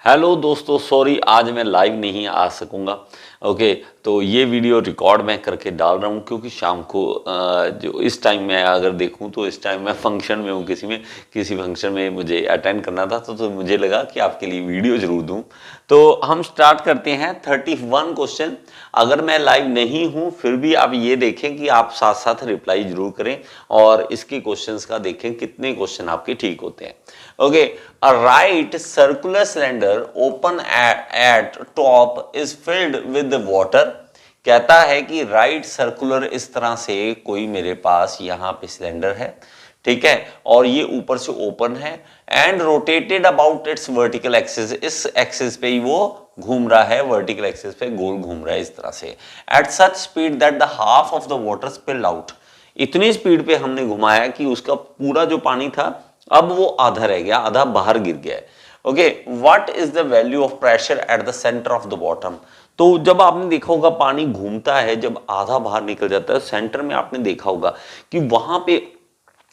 Hello दोस्तों, sorry आज मैं लाइव नहीं आ सकूंगा। ओके, तो ये वीडियो रिकॉर्ड मैं करके डाल रहा हूँ क्योंकि शाम को जो इस टाइम में अगर देखूँ तो इस टाइम मैं फंक्शन में हूँ, किसी फंक्शन में मुझे अटेंड करना था, तो मुझे लगा कि आपके लिए वीडियो जरूर दूँ। तो हम स्टार्ट करते हैं 31 क्वेश्चन। अगर मैं लाइव नहीं हूँ फिर भी आप ये देखें कि आप साथ साथ रिप्लाई जरूर करें और इसके क्वेश्चंस का देखें कितने क्वेश्चन आपके ठीक होते हैं। Okay, a right circular cylinder open at top is filled with water। कहता है कि राइट सर्कुलर इस तरह से कोई मेरे पास यहाँ पे सिलेंडर है, ठीक है, और ये ऊपर से ओपन है and rotated about it's vertical axis, इस एक्सिस पे ही वो घूम रहा है, वर्टिकल एक्सिस पे गोल घूम रहा है इस तरह से। At such speed that the half of the water spill out, इतनी स्पीड पे हमने घुमाया कि उसका पूरा जो पानी था अब वो आधा रह गया, आधा बाहर गिर गया है। Okay, what is the value of pressure at the centre of the bottom. तो जब आपने देखा होगा पानी घूमता है, जब आधा बाहर निकल जाता है, सेंटर में आपने देखा होगा कि वहां पे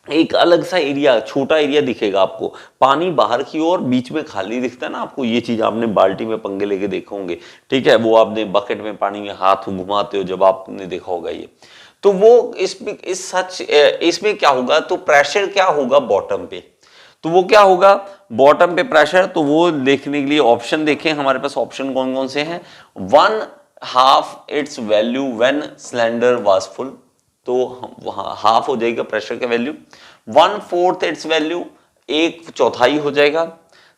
एक अलग सा एरिया, छोटा एरिया दिखेगा आपको, पानी बाहर की ओर, बीच में खाली दिखता है ना आपको। ये चीज आपने बाल्टी में पंगे लेके देखे होंगे, ठीक है, वो आपने बकेट में पानी में हाथ घुमाते हो जब आपने देखा होगा ये। तो वो इसमें क्या होगा, तो प्रेशर क्या होगा बॉटम पे, तो वो क्या होगा बॉटम पे प्रेशर। तो वो देखने के लिए ऑप्शन देखें, हमारे पास ऑप्शन कौन कौन से हैं। 1/2 it's value when cylinder was full, तो हाफ हो जाएगा प्रेशर का वैल्यू। 1/4 इट्स वैल्यू, 1/4 हो जाएगा,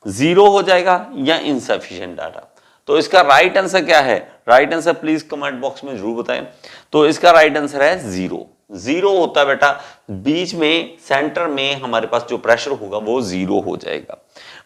0 हो जाएगा, या इनसफिशिएंट डाटा। तो इसका राइट आंसर क्या है, right answer please comment box में जरूर बताएं। तो इसका राइट आंसर है 0। 0 होता है बेटा, बीच में सेंटर में हमारे पास जो प्रेशर होगा वो 0 हो जाएगा।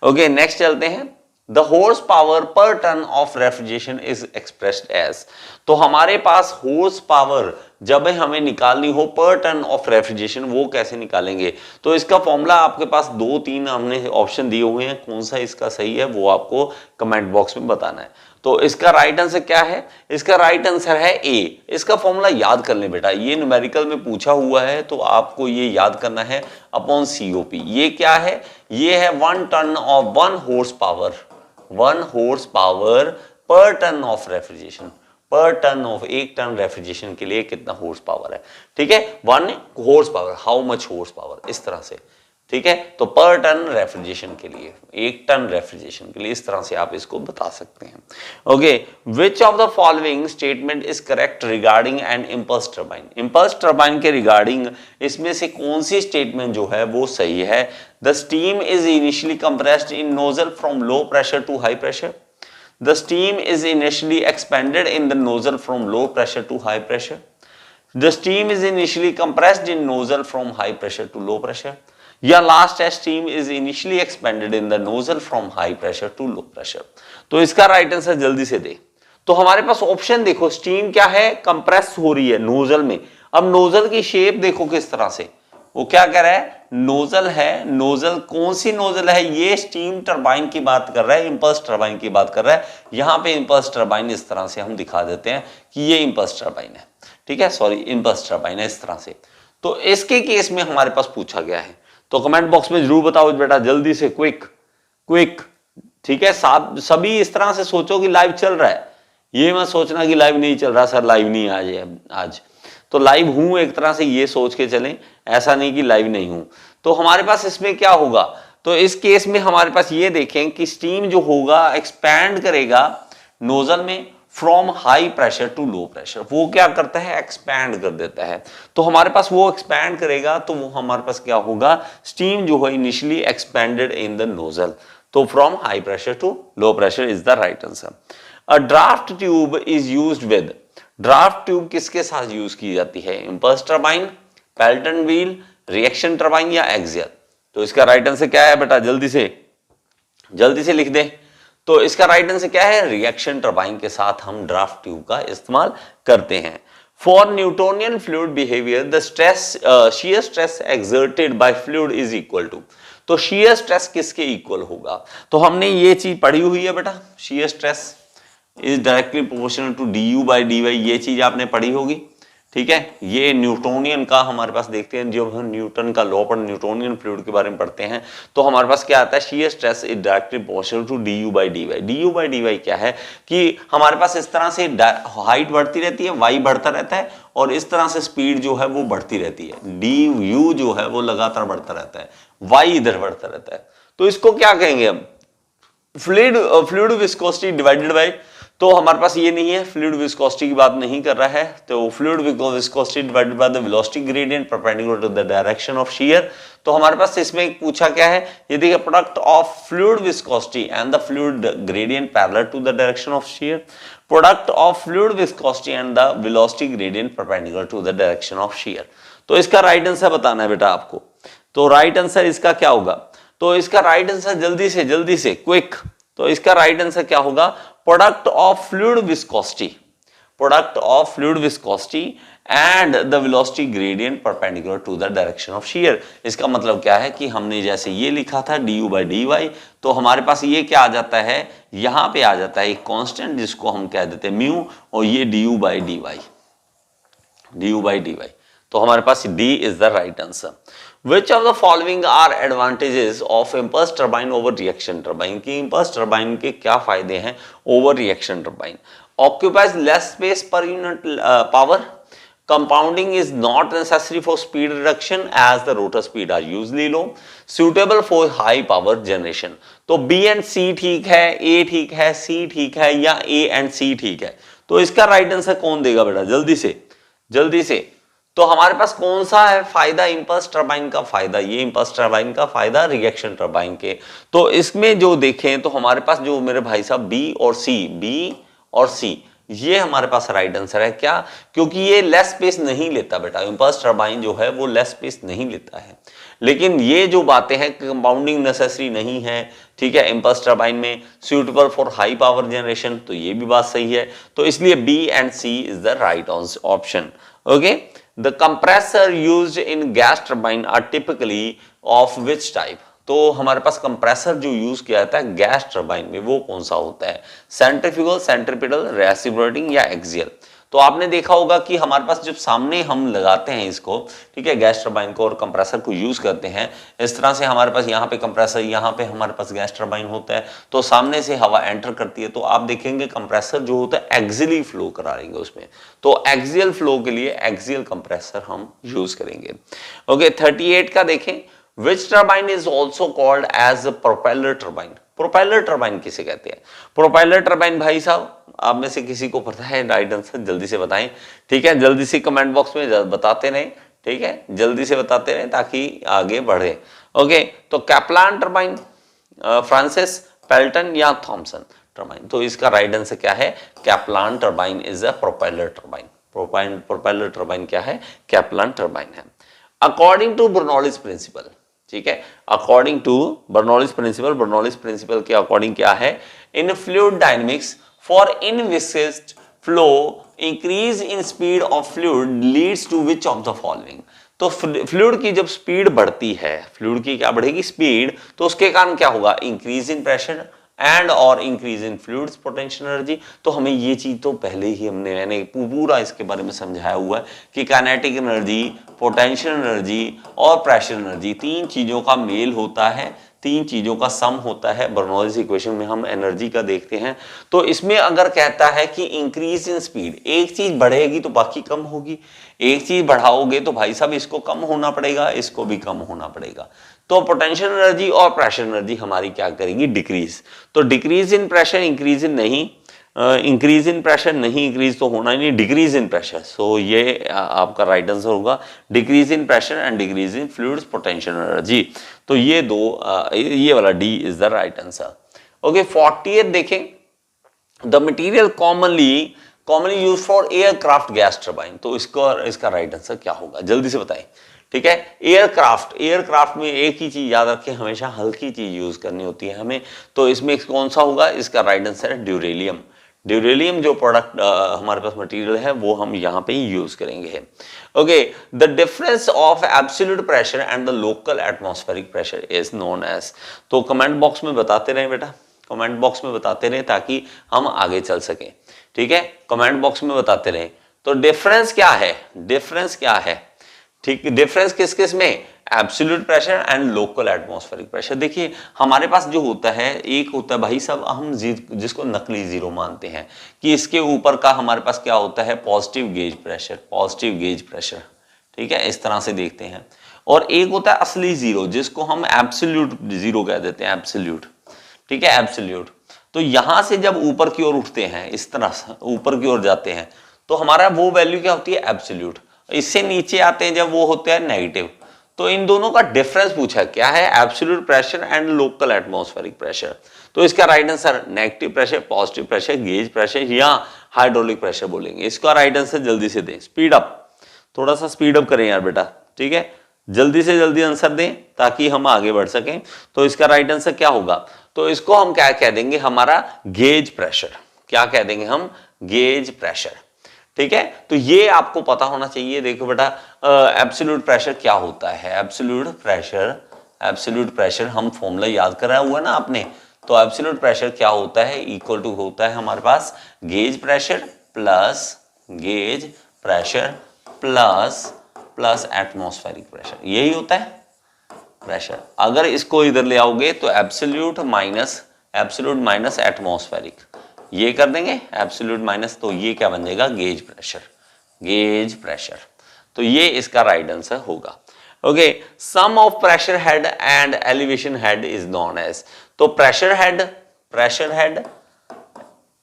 ओके, नेक्स्ट चलते हैं। The horse power per ton of refrigeration is expressed as, तो हमारे पास हॉर्स पावर जब हमें निकालनी हो पर टन ऑफ रेफ्रिजरेशन, वो कैसे निकालेंगे। तो इसका फॉर्मूला आपके पास 2-3 हमने ऑप्शन दिए हुए हैं, कौन सा इसका सही है वो आपको कमेंट बॉक्स में बताना है। तो इसका राइट आंसर क्या है, इसका राइट आंसर है ए। इसका फॉर्मूला याद कर लें बेटा, ये न्यूमेरिकल में पूछा हुआ है तो आपको ये याद करना है, अपॉन COP। ये क्या है, ये है 1 ton of 1 horse power, 1 horse power per ton of refrigeration, per ton of 1 ton refrigeration के लिए कितना हॉर्स पावर है, ठीक है, 1 horse power, how much horse power, इस तरह से, ठीक है। तो पर टन रेफ्रिजरेशन के लिए, 1 टन रेफ्रिजरेशन के लिए, इस तरह से आप इसको बता सकते हैं। Okay, which of the following statement is correct regarding an impulse turbine, impulse turbine के रिगार्डिंग इसमें से कौन सी स्टेटमेंट जो है वो सही है। The steam is initially compressed in nozzle from low pressure to high pressure, the steam is initially expanded in the nozzle from low pressure to high pressure, the steam is initially compressed in nozzle from high pressure to low pressure, या last है steam is initially expanded in the nozzle from high pressure to low pressure। तो इसका right answer जल्दी से दे। तो हमारे पास option देखो, steam क्या है, कंप्रेस हो रही है नोजल में। अब नोजल की शेप देखो किस तरह से, वो क्या कह रहा है, नोजल है, नोजल कौन सी नोजल है, ये स्टीम टरबाइन की बात कर रहा है, इंपल्स टरबाइन की बात कर रहा है। यहां पे इंपल्स टरबाइन इस तरह से हम दिखा देते हैं कि ये इंपल्स टरबाइन है, ठीक है, सॉरी इंपल्स टरबाइन है इस तरह से। तो इसके केस में हमारे पास पूछा गया है, तो कमेंट बॉक्स में जरूर बताओ बेटा, जल्दी से, क्विक क्विक, ठीक है। सभी इस तरह से सोचो कि लाइव चल रहा है, ये मत सोचना कि लाइव नहीं चल रहा, सर लाइव नहीं आज तो लाइव हूं, एक तरह से ये सोच के चलें, ऐसा नहीं कि लाइव नहीं हूं। तो हमारे पास इसमें क्या होगा, तो इस केस में हमारे पास ये देखें कि स्टीम जो होगा एक्सपैंड करेगा नोजल में from high pressure to low pressure, वो क्या करता है, एक्सपैंड कर देता है। तो हमारे पास वो एक्सपैंड करेगा तो वो हमारे पास क्या होगा, स्टीम जो है initially expanded in the nozzle, तो from high pressure to low pressure is the right answer. A draft tube is used with, draft tube किसके साथ यूज की जाती है, impulse turbine, Pelton wheel, reaction turbine या axial. तो इसका right answer क्या है बेटा, जल्दी से लिख दे। तो इसका राइट आंसर क्या है, रिएक्शन टरबाइन के साथ हम ड्राफ्ट ट्यूब का इस्तेमाल करते हैं। For Newtonian fluid behaviour the stress, shear stress exerted by fluid is equal to, तो शियर स्ट्रेस किसके इक्वल होगा। तो हमने ये चीज पढ़ी हुई है बेटा, shear stress is directly proportional to du by dy, ये चीज आपने पढ़ी होगी, ठीक है, ये न्यूटोनियन का हमारे पास देखते हैं, जब हम न्यूटन का लॉ पर न्यूटोनियन फ्लूइड के बारे में पढ़ते हैं तो हमारे पास क्या आता है, shear stress is directly proportional to du by dy। du by dy क्या है कि हमारे पास इस तरह से हाइट बढ़ती रहती है, y बढ़ता रहता है, और इस तरह से स्पीड जो है वो बढ़ती रहती है, du जो है वो लगातार बढ़ता रहता है, y इधर बढ़ता रहता है। तो इसको क्या कहेंगे हम, फ्लूइड विस्कोसिटी डिवाइडेड बाय, तो हमारे पास ये नहीं है, फ्लूइड विस्कोसिटी की बात नहीं कर रहा है, तो fluid viscosity divided by the velocity gradient perpendicular to the direction of shear. तो हमारे पास इसमें पूछा क्या है, ये देखिए, product of fluid viscosity and the fluid gradient parallel to the direction of shear, product of fluid viscosity and the velocity gradient perpendicular to the direction of shear. तो इसका राइट आंसर बताना है बेटा आपको। तो राइट आंसर इसका क्या होगा, तो इसका राइट आंसर जल्दी से क्विक, तो इसका राइट आंसर क्या होगा, product of fluid viscosity, product of fluid viscosity and the velocity gradient perpendicular to the direction of shear. इसका मतलब क्या है कि हमने जैसे ये लिखा था du by dy, तो हमारे पास ये क्या आ जाता है, यहां पे आ जाता है एक कांस्टेंट जिसको हम कह देते हैं म्यू, और ये du by dy। तो हमारे पास D is the right answer. Which of the following are advantages of impulse turbine over reaction turbine? कि impulse turbine के क्या फायदे हैं over reaction turbine? Occupies less space per unit power. Compounding is not necessary for speed reduction as the rotor speed are usually low. Suitable for high power generation. तो B and C ठीक है, A ठीक है, C ठीक है, या A and C ठीक है? तो इसका राइट आंसर कौन देगा बेटा, जल्दी से। तो हमारे पास कौन सा है फायदा इंपल्स टरबाइन का फायदा, ये इंपल्स टरबाइन का फायदा रिएक्शन टरबाइन के। तो इसमें जो देखें तो हमारे पास जो मेरे भाई साहब बी और सी ये हमारे पास राइट आंसर है। क्या, क्योंकि ये लेस स्पेस नहीं लेता बेटा, इंपल्स टरबाइन जो है वो लेस स्पेस नहीं लेता है। लेकिन ये जो बातें हैं, कंपाउंडिंग नेसेसरी नहीं है, ठीक है, इंपल्स टरबाइन में, suitable for high power generation, तो ये भी बात सही है। तो इसलिए B and C is the right option. Okay, the compressor used in gas turbine are typically of which type? तो हमारे पास कंप्रेसर जो यूज किया जाता है गैस टरबाइन में वो कौन सा होता है, सेंट्रीफ्यूगल, सेंट्रीपिटल, रेसिप्रोकेटिंग या एक्सियल? तो आपने देखा होगा कि हमारे पास जब सामने हम लगाते हैं इसको, ठीक है, गैस टरबाइन को और कंप्रेसर को यूज करते हैं, इस तरह से हमारे पास यहाँ पे कंप्रेसर, यहाँ पे हमारे पास गैस टरबाइन होता है, तो सामने से हवा एंटर करती है, तो आप देखेंगे कंप्रेसर जो होता है एक्सियली फ्लो कराएंगे उसमें, तो एक्सियल फ्लो के लिए एक्सियल कंप्रेसर हम यूज करेंगे। ओके, 38 का देखें, Which turbine is also called as a propeller turbine? Propeller turbine किसे कहते हैं? प्रोपेलर टरबाइन भाई साहब आप में से किसी को पता है राइट आंसर, जल्दी से बताएं, ठीक है, जल्दी से कमेंट बॉक्स में बताते रहें, ठीक है, जल्दी से बताते रहें ताकि आगे बढ़े। ओके, तो कैप्लान टरबाइन, फ्रांसिस, पेल्टन या थॉमसन टरबाइन? तो इसका राइट आंसर क्या है, Kaplan turbine is a propeller turbine. Propeller turbine क्या है, कैप्लान टरबाइन है। अकॉर्डिंग टू बर्नौलीज प्रिंसिपल, ठीक है, अकॉर्डिंग टू बर्नौलीज प्रिंसिपल के अकॉर्डिंग क्या है, in fluid dynamics for inviscid flow increase in speed of fluid leads to which of the following? तो fluid की जब स्पीड बढ़ती है, फ्लूइड की क्या बढ़ेगी, स्पीड, तो उसके कारण क्या होगा, इंक्रीज इन प्रेशर एंड और increase in fluids potential energy. तो हमें ये चीज तो पहले ही मैंने पूरा इसके बारे में समझाया हुआ है कि काइनेटिक एनर्जी, पोटेंशियल एनर्जी और प्रेशर एनर्जी, तीन चीजों का मेल होता है, तीन चीजों का सम होता है। बर्नौलीज इक्वेशन में हम एनर्जी का देखते हैं, तो इसमें अगर कहता है कि इंक्रीज इन स्पीड, एक चीज बढ़ेगी तो बाकी कम होगी, एक चीज बढ़ाओगे तो भाई साहब इसको कम होना पड़ेगा, इसको भी कम होना पड़ेगा। तो पोटेंशियल एनर्जी और प्रेशर एनर्जी हमारी क्या करेगी, डिक्रीज। तो decrease in pressure, increase in नहीं, इंक्रीज इन प्रेशर नहीं, इंक्रीज तो होना ही नहीं, डिक्रीज इन प्रेशर। सो ये आपका राइट आंसर होगा, decrease in pressure and decrease in fluids potential energy. तो ये दो, ये वाला D is the right answer. Okay, 40th देखें, the material commonly use for aircraft gas turbine. तो इसका राइट आंसर क्या होगा, जल्दी से बताएं, ठीक है। एयरक्राफ्ट में एक ही चीज याद रखें, हमेशा हल्की चीज यूज करनी होती है हमें, तो इसमें कौन सा होगा, इसका राइट आंसर है ड्यूरेलियम। ड्यूरेलियम जो प्रोडक्ट हमारे पास मटेरियल है वो हम यहाँ पे यूज करेंगे। Okay, the difference of absolute pressure and the local atmospheric pressure is known as. तो कमेंट बॉक्स में बताते रहें बेटा, कमेंट बॉक्स में बताते रहें ताकि हम आगे चल सकें, ठीक है, कमेंट बॉक्स में बताते रहें। तो डिफरेंस क्या है, डिफरेंस क्या है, ठीक, डिफरेंस किस किस में, absolute pressure and local atmospheric pressure. देखिए हमारे पास जो होता है, एक होता है भाई साहब हम जिसको नकली जीरो मानते हैं कि इसके ऊपर का हमारे पास क्या होता है, positive gauge pressure, positive gauge pressure, ठीक है, इस तरह से देखते हैं। और एक होता है असली जीरो जिसको हम एब्सोल्यूट जीरो कह देते हैं, एब्सोल्यूट, ठीक है, एब्सोल्यूट। तो यहां से जब ऊपर की ओर उठते हैं, इस तरह से ऊपर की ओर जाते हैं, तो हमारा वो वैल्यू क्या होती है, एब्सोल्यूट। इससे नीचे आते हैं जब वो होते हैं नेगेटिव। तो इन दोनों का डिफरेंस पूछा क्या है, absolute pressure and local atmospheric pressure. तो इसका right answer negative pressure, positive pressure, gauge pressure या हाइड्रोलिक प्रेशर बोलेंगे। इसका राइट आंसर जल्दी से दें, स्पीड अप, थोड़ा सा स्पीड अप करें यार बेटा, ठीक है, जल्दी से जल्दी आंसर दें ताकि हम आगे बढ़ सकें। तो इसका राइट आंसर क्या होगा, तो इसको हम क्या कह देंगे, हमारा गेज प्रेशर, क्या कह देंगे हम, गेज प्रेशर, ठीक है। तो ये आपको पता होना चाहिए। देखो बेटा एब्सोल्यूट प्रेशर क्या होता है, एब्सोल्यूट प्रेशर, एब्सोल्यूट प्रेशर हम फॉर्मूला याद करा हुआ ना आपने। तो एब्सोल्यूट प्रेशर क्या होता है, इक्वल टू होता है हमारे पास gauge pressure plus, gauge pressure plus atmospheric pressure, यही होता है प्रेशर। अगर इसको इधर ले आओगे तो एब्सोल्यूट माइनस एटमॉस्फेरिक, ये कर देंगे एब्सोल्यूट माइनस, तो ये क्या बन जाएगा, गेज प्रेशर, गेज प्रेशर। तो ये इसका राइट आंसर होगा। Okay, sum of pressure head and elevation head is known as. तो pressure head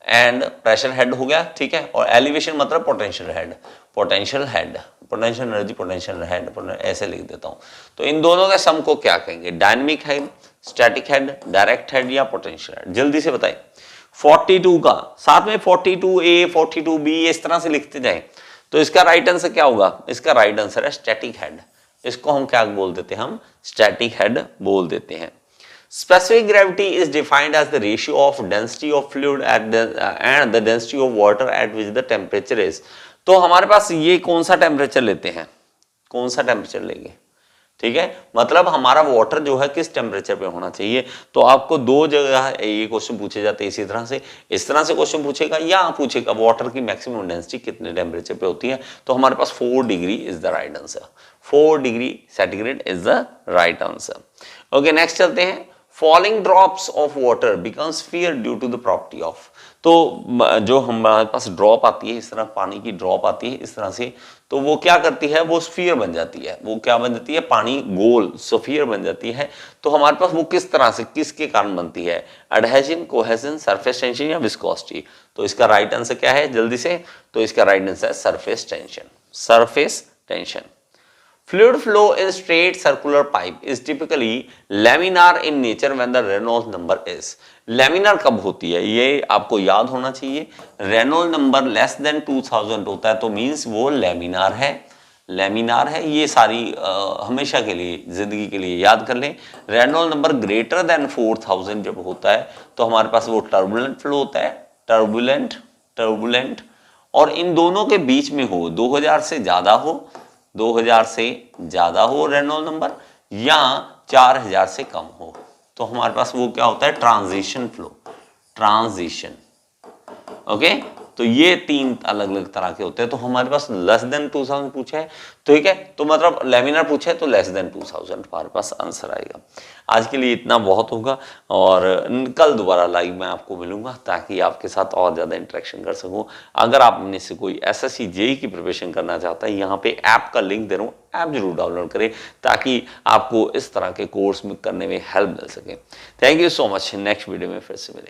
and pressure head हो गया, ठीक है, और एलिवेशन मतलब potential head, potential head, potential energy, potential head, ऐसे लिख देता हूं। तो इन दोनों के सम को क्या कहेंगे, dynamic head, static head, direct head या पोटेंशियल हेड, जल्दी से बताएं। 42 का साथ में 42A 42B इस तरह से लिखते जाएं। तो इसका राइट आंसर क्या होगा, इसका राइट आंसर है स्टैटिक हेड। इसको हम क्या बोल देते हैं, हम स्टैटिक हेड बोल देते हैं। Specific gravity is defined as the ratio of density of fluid and the density of water at which the temperature is। तो हमारे पास ये कौन सा टेम्परेचर लेते हैं, कौन सा टेम्परेचर लेंगे, ठीक है, मतलब हमारा वाटर जो है किस टेम्परेचर पे होना चाहिए। तो आपको दो जगह ये क्वेश्चन पूछे जाते हैं इसी तरह से, इस तरह से क्वेश्चन पूछेगा या पूछेगा वाटर की मैक्सिमम डेंसिटी कितने टेम्परेचर पे होती है। तो हमारे पास 4 degree is the right answer, 4 degree centigrade is the right answer. Okay, next चलते हैं। Falling drops of water become sphere due to the property of। तो जो हमारे पास ड्रॉप आती है, इस तरह पानी की ड्रॉप आती है इस तरह से, तो वो क्या करती है, वो स्फीयर बन जाती है। वो क्या बन जाती है, पानी गोल स्फीयर बन जाती है। तो हमारे पास वो किस तरह से, किसके कारण बनती है, एडहेजन, कोहेजन, सरफेस टेंशन या विस्कोसिटी। तो इसका राइट आंसर क्या है, जल्दी से, तो इसका राइट आंसर है surface tension, surface tension. Fluid flow in straight circular pipe is typically laminar in nature when the Reynolds number is। laminar कब होती है, ये आपको याद होना चाहिए। Reynolds number less than 2000 होता है तो मीन्स वो laminar है, laminar है। ये सारी हमेशा के लिए, जिंदगी के लिए याद कर लें। Reynolds number greater than 4000 जब होता है तो हमारे पास वो turbulent flow होता है, turbulent। और इन दोनों के बीच में हो, 2000 से ज्यादा हो, 2000 से ज्यादा हो रेनॉल्ड नंबर, या 4000 से कम हो, तो हमारे पास वो क्या होता है, ट्रांजिशन फ्लो, ट्रांजिशन। ओके, तो ये 3 अलग अलग तरह के होते हैं। तो हमारे पास लेस देन 2000 पूछा है, ठीक है, तो मतलब लेमिनार पूछा है तो लेस देन 2000 हमारे पास आंसर आएगा। आज के लिए इतना बहुत होगा और कल दोबारा लाइव में आपको मिलूंगा ताकि आपके साथ और ज़्यादा इंटरेक्शन कर सकूं। अगर आप में से कोई एसएससी जेईई की प्रिपरेशन करना चाहता है, यहाँ पे ऐप का लिंक दे रहा हूँ, ऐप जरूर डाउनलोड करें ताकि आपको इस तरह के कोर्स में करने में हेल्प मिल सके। Thank you so much, next video में फिर से मिलेंगे।